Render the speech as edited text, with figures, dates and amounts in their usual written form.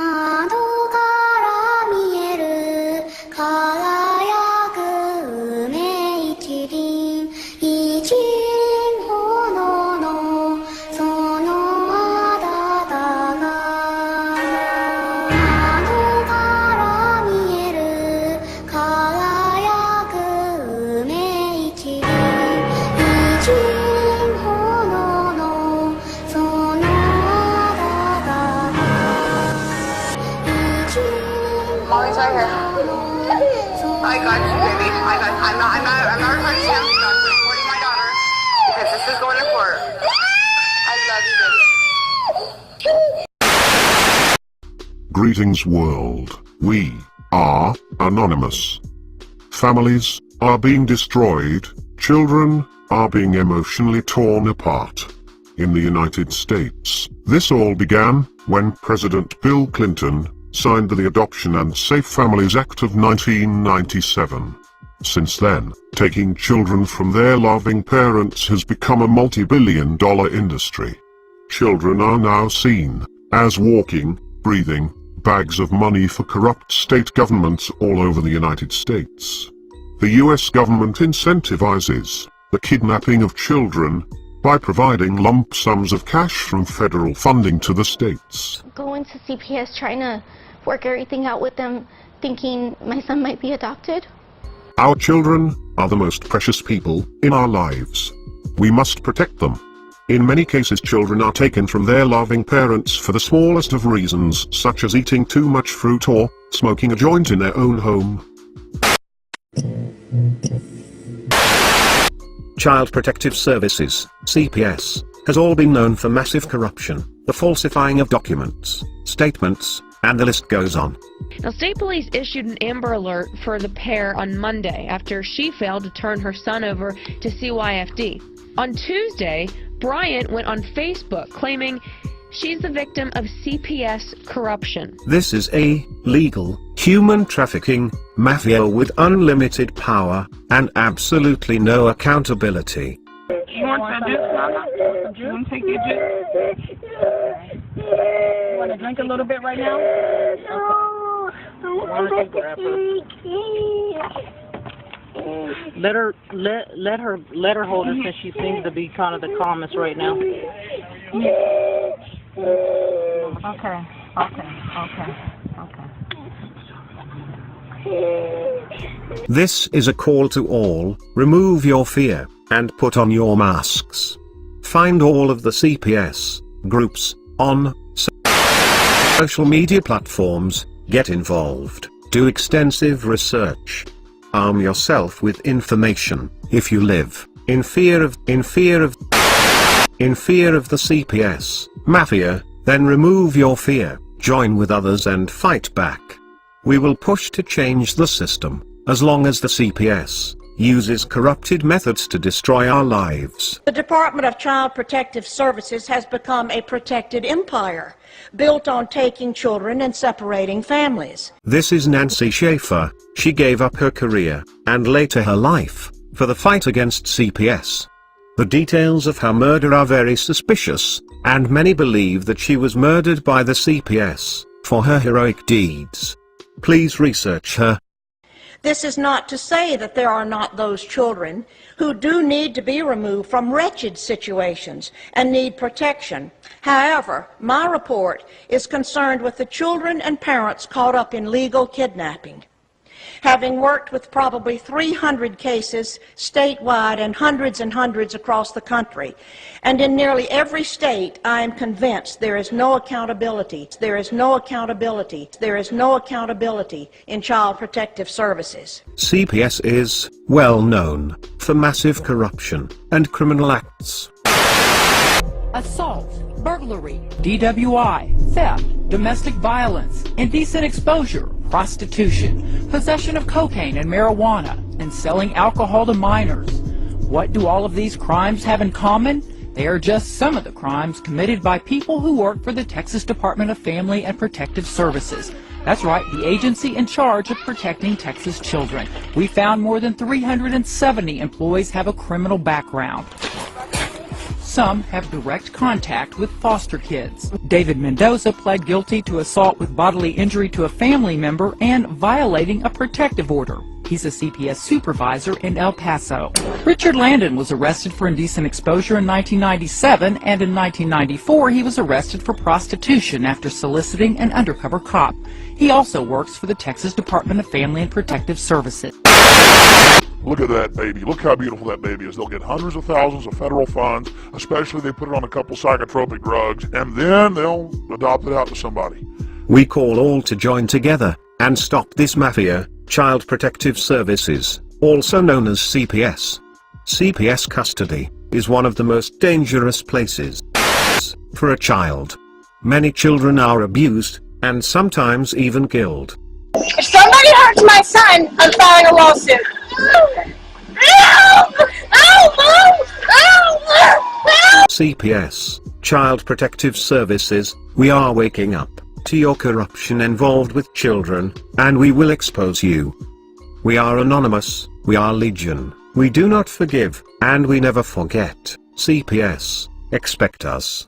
窓から見える輝く梅一輪一輪ほどのそのあだたが窓から見える輝く梅一輪一輪ほどのそのあだたがMommy's right here. I got you, baby. I'm not hurting you. I'm recording my daughter because this is going to court. I love you, baby. Greetings world. We are anonymous. Families are being destroyed. Children are being emotionally torn apart. In the United States, this all began when President Bill Clinton signed the Adoption and Safe Families Act of 1997. Since then, taking children from their loving parents has become a multi-billion-dollar industry. Children are now seen as walking, breathing bags of money for corrupt state governments all over the United States. The US government incentivizes the kidnapping of children by providing lump sums of cash from federal funding to the states. Going to CPS, trying to work everything out with them, thinking my son might be adopted. Our children are the most precious people in our lives. We must protect them. In many cases, children are taken from their loving parents for the smallest of reasons, such as eating too much fruit or smoking a joint in their own home. Child Protective Services, CPS, has all been known for massive corruption, the falsifying of documents, statements, and the list goes on. Now, state police issued an Amber Alert for the pair on Monday after she failed to turn her son over to CYFD. On Tuesday, Bryant went on Facebook claiming she's the victim of CPS corruption. This is a legal, human trafficking mafia with unlimited power and absolutely no accountability. You want that juice, Mama? You want to take your juice? You want to drink a little bit right now? Let her hold her since she seems to be kind of the calmest right now. Okay. This is a call to all, remove your fear, and put on your masks. Find all of the CPS groups on social media platforms, get involved, do extensive research. Arm yourself with information. If you live in fear of the CPS mafia, then remove your fear, join with others and fight back. We will push to change the system, as long as the CPS uses corrupted methods to destroy our lives. The Department of Child Protective Services has become a protected empire, built on taking children and separating families. This is Nancy Schaefer. She gave up her career, and later her life, for the fight against CPS. The details of her murder are very suspicious, and many believe that she was murdered by the CPS for her heroic deeds. Please research her. This is not to say that there are not those children who do need to be removed from wretched situations and need protection. However, my report is concerned with the children and parents caught up in legal kidnapping. Having worked with probably 300 cases statewide and hundreds across the country, and in nearly every state, I am convinced there is no accountability. There is no accountability. There is no accountability in Child Protective Services. CPS is well known for massive corruption and criminal acts. Assault, burglary, DWI, theft, domestic violence, indecent exposure, prostitution, possession of cocaine and marijuana, and selling alcohol to minors. What do all of these crimes have in common? They are just some of the crimes committed by people who work for the Texas Department of Family and Protective Services. That's right, the agency in charge of protecting Texas children. We found more than 370 employees have a criminal background. Some have direct contact with foster kids. David Mendoza pled guilty to assault with bodily injury to a family member and violating a protective order. He's a CPS supervisor in El Paso. Richard Landon was arrested for indecent exposure in 1997, and in 1994 he was arrested for prostitution after soliciting an undercover cop. He also works for the Texas Department of Family and Protective Services. Look at that baby. Look how beautiful that baby is. They'll get hundreds of thousands of federal funds, especially if they put it on a couple psychotropic drugs, and then they'll adopt it out to somebody. We call all to join together and stop this mafia. Child Protective Services, also known as CPS. CPS custody is one of the most dangerous places for a child. Many children are abused and sometimes even killed. If somebody hurts my son, I'm filing a lawsuit. CPS, Child Protective Services, we are waking up to your corruption involved with children, and we will expose you. We are anonymous, we are legion, we do not forgive, and we never forget. CPS, expect us.